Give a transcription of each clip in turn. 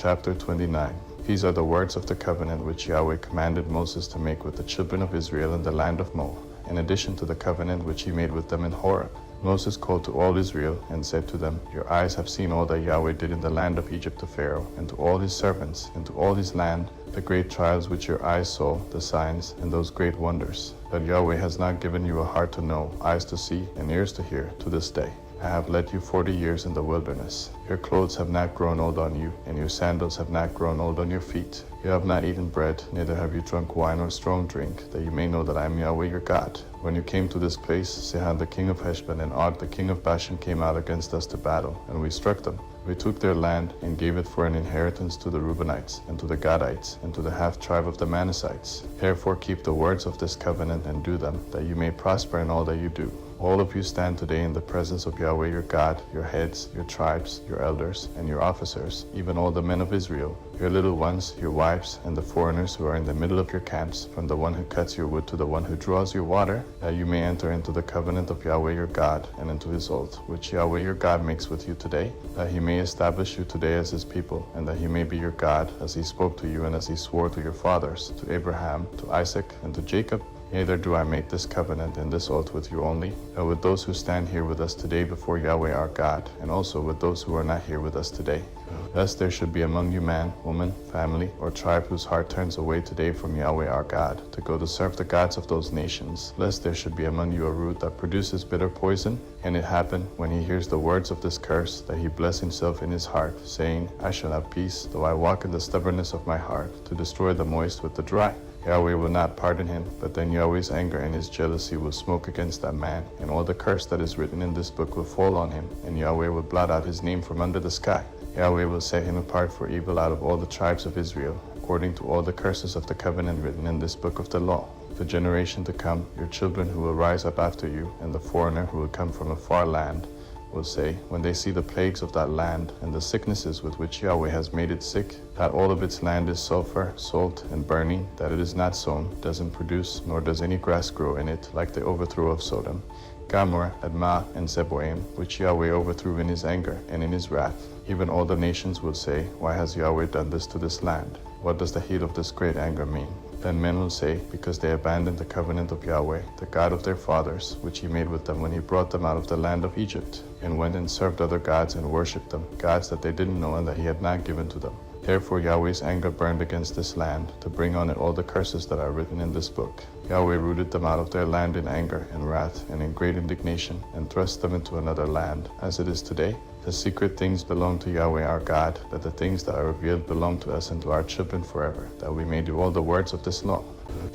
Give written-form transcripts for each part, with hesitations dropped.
Chapter 29. These are the words of the covenant which Yahweh commanded Moses to make with the children of Israel in the land of Moab, in addition to the covenant which he made with them in Horeb. Moses called to all Israel and said to them, Your eyes have seen all that Yahweh did in the land of Egypt to Pharaoh, and to all his servants, and to all his land, the great trials which your eyes saw, the signs, and those great wonders. But Yahweh has not given you a heart to know, eyes to see, and ears to hear, to this day. I have led you 40 years in the wilderness. Your clothes have not grown old on you, and your sandals have not grown old on your feet. You have not eaten bread, neither have you drunk wine or strong drink, that you may know that I am Yahweh your God. When you came to this place, Sihon the king of Heshbon and Og the king of Bashan came out against us to battle, and we struck them. We took their land and gave it for an inheritance to the Reubenites, and to the Gadites, and to the half-tribe of the Manassites. Therefore keep the words of this covenant and do them, that you may prosper in all that you do. All of you stand today in the presence of Yahweh your God, your heads, your tribes, your elders, and your officers, even all the men of Israel, your little ones, your wives, and the foreigners who are in the middle of your camps, from the one who cuts your wood to the one who draws your water, that you may enter into the covenant of Yahweh your God, and into his oath, which Yahweh your God makes with you today, that he may establish you today as his people, and that he may be your God, as he spoke to you and as he swore to your fathers, to Abraham, to Isaac, and to Jacob. Neither do I make this covenant and this oath with you only, but with those who stand here with us today before Yahweh our God, and also with those who are not here with us today. Lest there should be among you man, woman, family, or tribe whose heart turns away today from Yahweh our God, to go to serve the gods of those nations. Lest there should be among you a root that produces bitter poison, and it happen, when he hears the words of this curse, that he bless himself in his heart, saying, I shall have peace, though I walk in the stubbornness of my heart, to destroy the moist with the dry. Yahweh will not pardon him, but then Yahweh's anger and his jealousy will smoke against that man, and all the curse that is written in this book will fall on him, and Yahweh will blot out his name from under the sky. Yahweh will set him apart for evil out of all the tribes of Israel, according to all the curses of the covenant written in this book of the law. The generation to come, your children who will rise up after you, and the foreigner who will come from a far land, will say, when they see the plagues of that land, and the sicknesses with which Yahweh has made it sick, that all of its land is sulfur, salt, and burning, that it is not sown, doesn't produce, nor does any grass grow in it, like the overthrow of Sodom, Gomorrah, Admah, and Zeboim, which Yahweh overthrew in his anger and in his wrath. Even all the nations will say, why has Yahweh done this to this land? What does the heat of this great anger mean? Then men will say, because they abandoned the covenant of Yahweh, the God of their fathers, which he made with them when he brought them out of the land of Egypt, and went and served other gods and worshipped them, gods that they didn't know and that he had not given to them. Therefore Yahweh's anger burned against this land, to bring on it all the curses that are written in this book. Yahweh rooted them out of their land in anger and wrath and in great indignation, and thrust them into another land, as it is today. The secret things belong to Yahweh our God, but the things that are revealed belong to us and to our children forever, that we may do all the words of this law.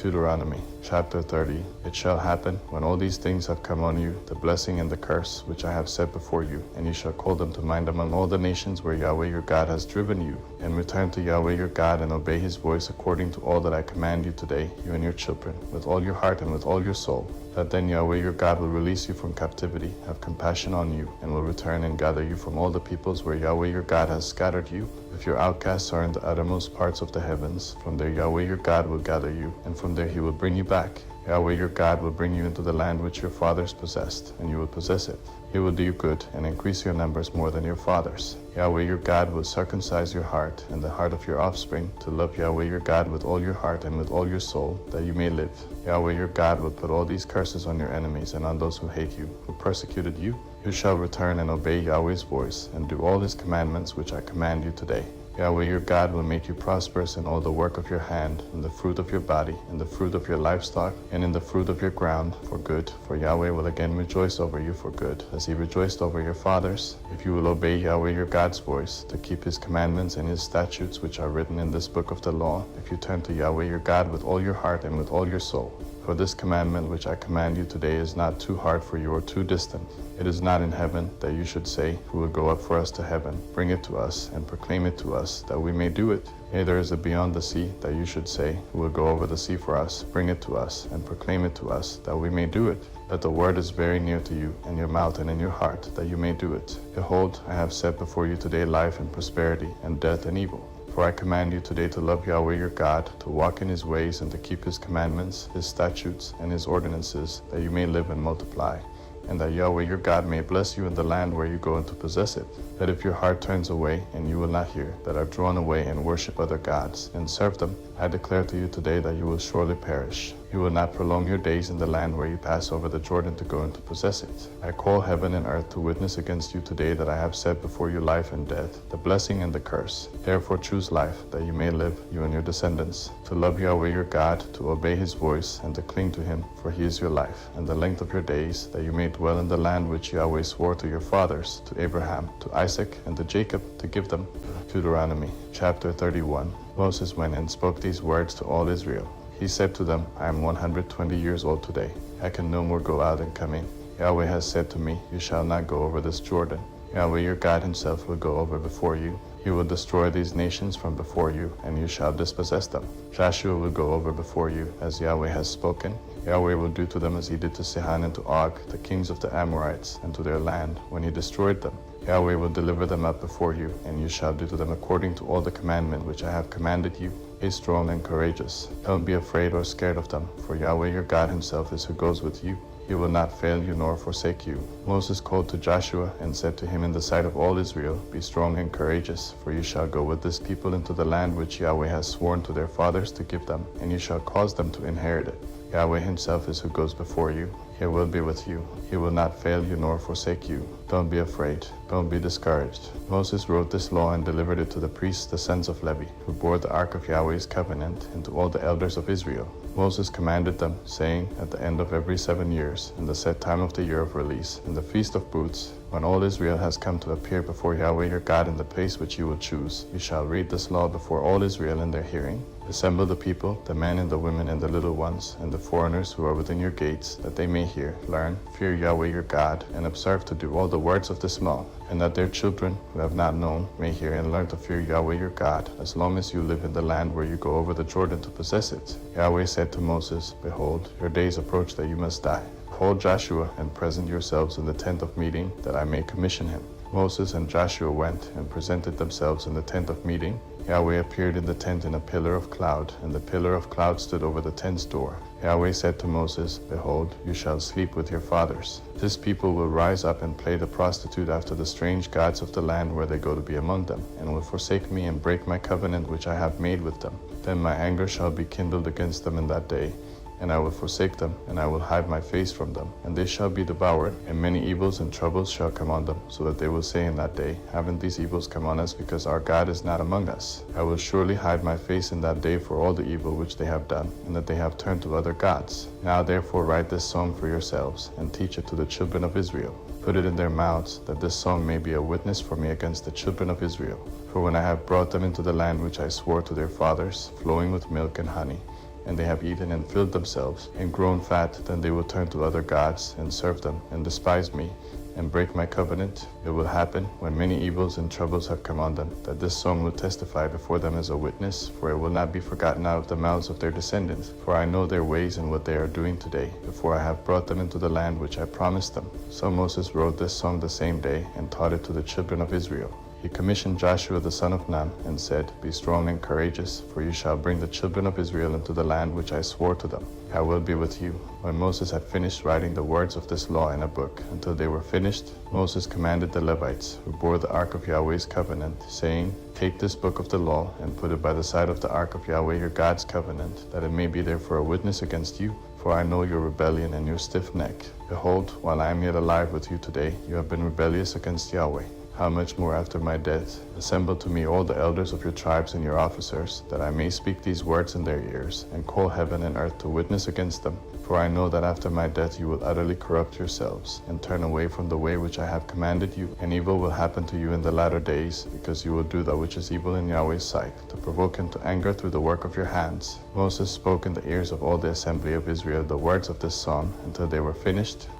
Deuteronomy chapter 30. It shall happen, when all these things have come on you, the blessing and the curse which I have set before you, and you shall call them to mind among all the nations where Yahweh your God has driven you, and return to Yahweh your God and obey his voice according to all that I command you today, you and your children, with all your heart and with all your soul, that then Yahweh your God will release you from captivity, have compassion on you, and will return and gather you from all the peoples where Yahweh your God has scattered you. If your outcasts are in the uttermost parts of the heavens, from there Yahweh your God will gather you, and from there he will bring you back. Yahweh your God will bring you into the land which your fathers possessed, and you will possess it. He will do you good and increase your numbers more than your fathers. Yahweh your God will circumcise your heart and the heart of your offspring, to love Yahweh your God with all your heart and with all your soul, that you may live. Yahweh your God will put all these curses on your enemies and on those who hate you, who persecuted you. You shall return and obey Yahweh's voice, and do all his commandments which I command you today. Yahweh your God will make you prosperous in all the work of your hand, in the fruit of your body, in the fruit of your livestock, and in the fruit of your ground, for good. For Yahweh will again rejoice over you for good, as he rejoiced over your fathers, if you will obey Yahweh your God's voice, to keep his commandments and his statutes which are written in this book of the law, if you turn to Yahweh your God with all your heart and with all your soul. For this commandment which I command you today is not too hard for you or too distant. It is not in heaven, that you should say, who will go up for us to heaven? Bring it to us, and proclaim it to us, that we may do it. Neither is it beyond the sea, that you should say, who will go over the sea for us? Bring it to us, and proclaim it to us, that we may do it. That the word is very near to you, in your mouth and in your heart, that you may do it. Behold, I have set before you today life and prosperity, and death and evil. For I command you today to love Yahweh your God, to walk in his ways, and to keep his commandments, his statutes, and his ordinances, that you may live and multiply. and that Yahweh your God may bless you in the land where you go in to possess it. That if your heart turns away, and you will not hear, that are drawn away and worship other gods, and serve them, I declare to you today that you will surely perish. You will not prolong your days in the land where you pass over the Jordan to go in to possess it. I call heaven and earth to witness against you today that I have set before you life and death, the blessing and the curse. Therefore choose life, that you may live, you and your descendants, to love Yahweh your God, to obey his voice, and to cling to him, for he is your life, and the length of your days, that you may dwell in the land which Yahweh swore to your fathers, to Abraham, to Isaac, and to Jacob, to give them. Deuteronomy chapter 31. Moses went and spoke these words to all Israel. He said to them, I am 120 years old today. I can no more go out and come in. Yahweh has said to me, you shall not go over this Jordan. Yahweh your God himself will go over before you. He will destroy these nations from before you, and you shall dispossess them. Joshua will go over before you, as Yahweh has spoken. Yahweh will do to them as he did to Sihon and to Og, the kings of the Amorites, and to their land, when he destroyed them. Yahweh will deliver them up before you, and you shall do to them according to all the commandment which I have commanded you. Be strong and courageous. Don't be afraid or scared of them, for Yahweh your God himself is who goes with you. He will not fail you nor forsake you. Moses called to Joshua and said to him in the sight of all Israel, Be strong and courageous, for you shall go with this people into the land which Yahweh has sworn to their fathers to give them, and you shall cause them to inherit it. Yahweh himself is who goes before you. He will be with you. He will not fail you nor forsake you. Don't be afraid. Don't be discouraged. Moses wrote this law and delivered it to the priests, the sons of Levi, who bore the ark of Yahweh's covenant, and to all the elders of Israel. Moses commanded them, saying, At the end of every 7 years, in the set time of the year of release, in the feast of booths, when all Israel has come to appear before Yahweh your God in the place which you will choose, you shall read this law before all Israel in their hearing. Assemble the people, the men and the women and the little ones, and the foreigners who are within your gates, that they may hear, learn, fear Yahweh your God, and observe to do all the words of this law, and that their children, who have not known, may hear and learn to fear Yahweh your God, as long as you live in the land where you go over the Jordan to possess it. Yahweh said to Moses, Behold, your days approach that you must die. Call Joshua and present yourselves in the tent of meeting, that I may commission him. Moses and Joshua went and presented themselves in the tent of meeting. Yahweh appeared in the tent in a pillar of cloud, and the pillar of cloud stood over the tent's door. Yahweh said to Moses, Behold, you shall sleep with your fathers. This people will rise up and play the prostitute after the strange gods of the land where they go to be among them, and will forsake me and break my covenant which I have made with them. Then my anger shall be kindled against them in that day, and I will forsake them, and I will hide my face from them, and they shall be devoured, and many evils and troubles shall come on them, so that they will say in that day, Haven't these evils come on us, because our God is not among us? I will surely hide my face in that day for all the evil which they have done, and that they have turned to other gods. Now therefore write this song for yourselves, and teach it to the children of Israel. Put it in their mouths, that this song may be a witness for me against the children of Israel. For when I have brought them into the land which I swore to their fathers, flowing with milk and honey, and they have eaten and filled themselves, and grown fat, then they will turn to other gods, and serve them, and despise me, and break my covenant. It will happen, when many evils and troubles have come on them, that this song will testify before them as a witness, for it will not be forgotten out of the mouths of their descendants. For I know their ways and what they are doing today, before I have brought them into the land which I promised them. So Moses wrote this song the same day, and taught it to the children of Israel. He commissioned Joshua the son of Nun, and said, Be strong and courageous, for you shall bring the children of Israel into the land which I swore to them. I will be with you. When Moses had finished writing the words of this law in a book, until they were finished, Moses commanded the Levites, who bore the ark of Yahweh's covenant, saying, Take this book of the law, and put it by the side of the ark of Yahweh your God's covenant, that it may be there for a witness against you. For I know your rebellion and your stiff neck. Behold, while I am yet alive with you today, you have been rebellious against Yahweh. How much more after my death? Assemble to me all the elders of your tribes and your officers, that I may speak these words in their ears, and call heaven and earth to witness against them. For I know that after my death you will utterly corrupt yourselves, and turn away from the way which I have commanded you, and evil will happen to you in the latter days, because you will do that which is evil in Yahweh's sight, to provoke him to anger through the work of your hands. Moses spoke in the ears of all the assembly of Israel the words of this song, until they were finished.